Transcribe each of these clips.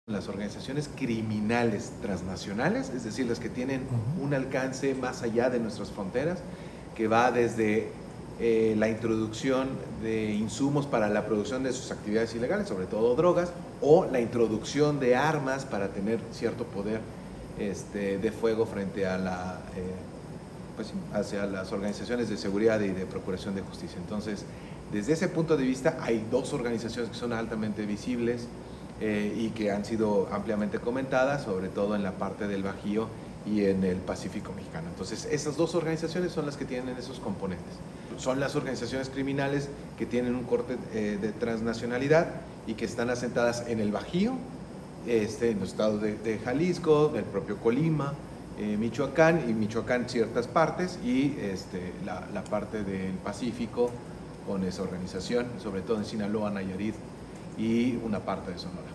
Las organizaciones criminales transnacionales, es decir, las que tienen un alcance más allá de nuestras fronteras, que va desde la introducción de insumos para la producción de sus actividades ilegales, sobre todo drogas, o la introducción de armas para tener cierto poder de fuego frente a pues, hacia las organizaciones de seguridad y de procuración de justicia. Entonces, desde ese punto de vista, hay dos organizaciones que son altamente visibles y que han sido ampliamente comentadas, sobre todo en la parte del Bajío y en el Pacífico mexicano. Entonces, esas dos organizaciones son las que tienen esos componentes. Son las organizaciones criminales que tienen un corte de transnacionalidad y que están asentadas en el Bajío, en los estados de Jalisco, del propio Colima, Michoacán, y Michoacán ciertas partes, y la parte del Pacífico con esa organización, sobre todo en Sinaloa, Nayarit y una parte de Sonora.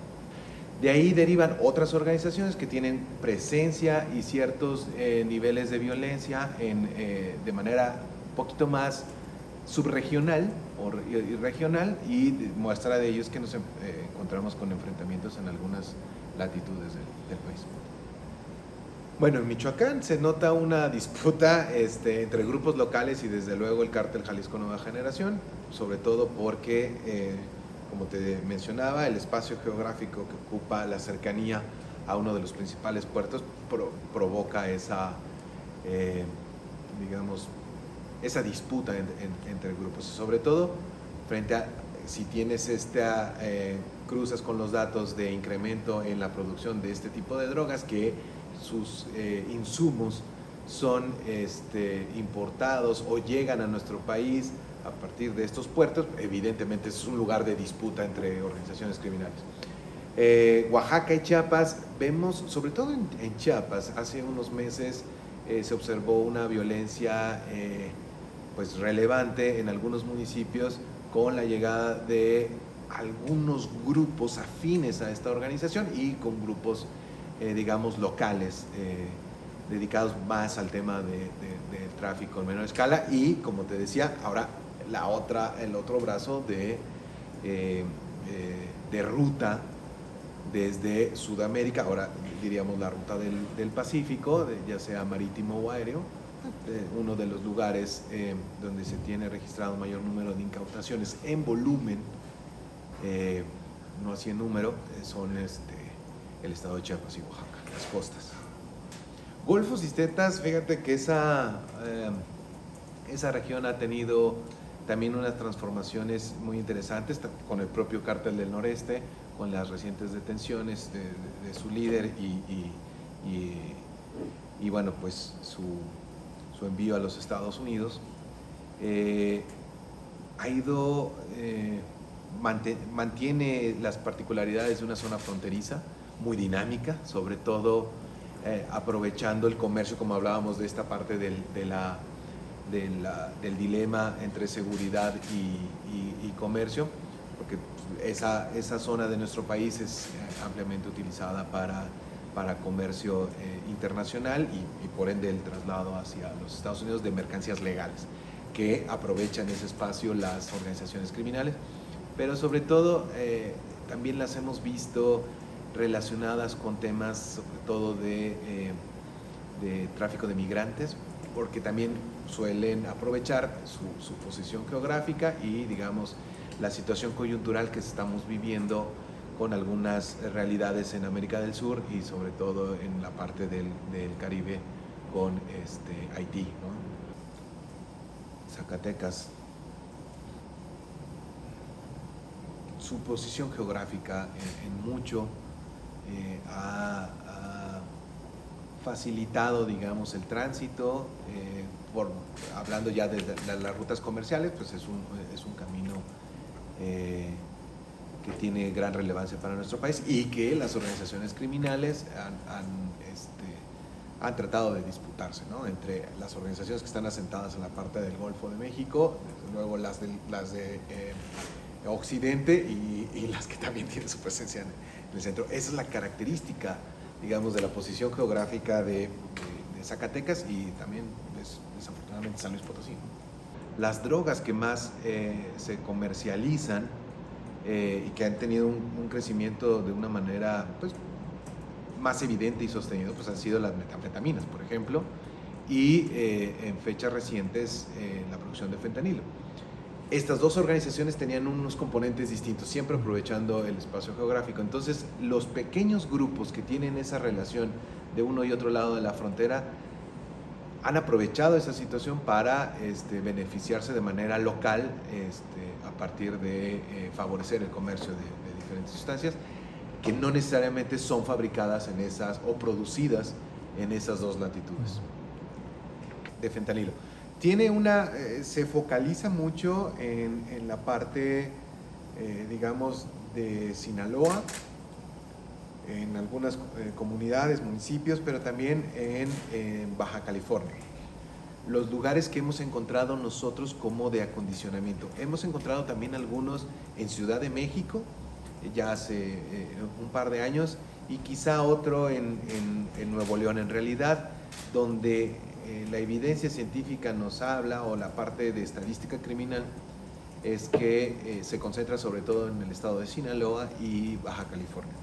De ahí derivan otras organizaciones que tienen presencia y ciertos niveles de violencia de manera un poquito más subregional y regional, y muestra de ello es que nos encontramos con enfrentamientos en algunas latitudes del país. Bueno, en Michoacán se nota una disputa entre grupos locales y desde luego el cártel Jalisco Nueva Generación, sobre todo porque, como te mencionaba, el espacio geográfico que ocupa la cercanía a uno de los principales puertos provoca esa, digamos, esa disputa entre grupos, sobre todo frente a si tienes cruzas con los datos de incremento en la producción de este tipo de drogas, que sus insumos son importados o llegan a nuestro país a partir de estos puertos. Evidentemente es un lugar de disputa entre organizaciones criminales. Oaxaca y Chiapas, vemos, sobre todo en Chiapas, hace unos meses se observó una violencia pues relevante en algunos municipios con la llegada de algunos grupos afines a esta organización y con grupos digamos locales dedicados más al tema de tráfico en menor escala, y como te decía, ahora el otro brazo de ruta desde Sudamérica, ahora diríamos la ruta del Pacífico, ya sea marítimo o aéreo, uno de los lugares donde se tiene registrado mayor número de incautaciones en volumen, no así en número, son el estado de Chiapas y Oaxaca, las costas. Golfos y Zetas, fíjate que esa región ha tenido también unas transformaciones muy interesantes con el propio Cártel del Noreste, con las recientes detenciones de su líder y bueno, pues su envío a los Estados Unidos. Mantiene las particularidades de una zona fronteriza muy dinámica, sobre todo aprovechando el comercio, como hablábamos de esta parte del dilema entre seguridad y comercio, porque esa zona de nuestro país es ampliamente utilizada para comercio internacional y por ende el traslado hacia los Estados Unidos de mercancías legales, que aprovechan ese espacio las organizaciones criminales, pero sobre todo también las hemos visto relacionadas con temas sobre todo de tráfico de migrantes, porque también suelen aprovechar su posición geográfica y, digamos, la situación coyuntural que estamos viviendo con algunas realidades en América del Sur y sobre todo en la parte del Caribe con Haití, ¿no? Zacatecas, su posición geográfica en mucho ha facilitado, digamos, el tránsito, hablando ya de las rutas comerciales, pues es un camino que tiene gran relevancia para nuestro país y que las organizaciones criminales han tratado de disputarse, ¿no? Entre las organizaciones que están asentadas en la parte del Golfo de México, desde luego las de Occidente y las que también tienen su presencia en el centro. Esa es la característica, digamos, de la posición geográfica de Zacatecas y también, desafortunadamente, San Luis Potosí. Las drogas que más se comercializan y que han tenido un crecimiento de una manera pues, más evidente y sostenido, pues han sido las metanfetaminas, por ejemplo, y en fechas recientes la producción de fentanilo. Estas dos organizaciones tenían unos componentes distintos, siempre aprovechando el espacio geográfico. Entonces, los pequeños grupos que tienen esa relación de uno y otro lado de la frontera han aprovechado esa situación para beneficiarse de manera local a partir de favorecer el comercio de diferentes sustancias que no necesariamente son fabricadas en esas o producidas en esas dos latitudes. De fentanilo. Se focaliza mucho en la parte, digamos, de Sinaloa, en algunas comunidades, municipios, pero también en Baja California. Los lugares que hemos encontrado nosotros como de acondicionamiento. Hemos encontrado también algunos en Ciudad de México, ya hace un par de años, y quizá otro en Nuevo León. En realidad, donde la evidencia científica nos habla, o la parte de estadística criminal, es que se concentra sobre todo en el estado de Sinaloa y Baja California.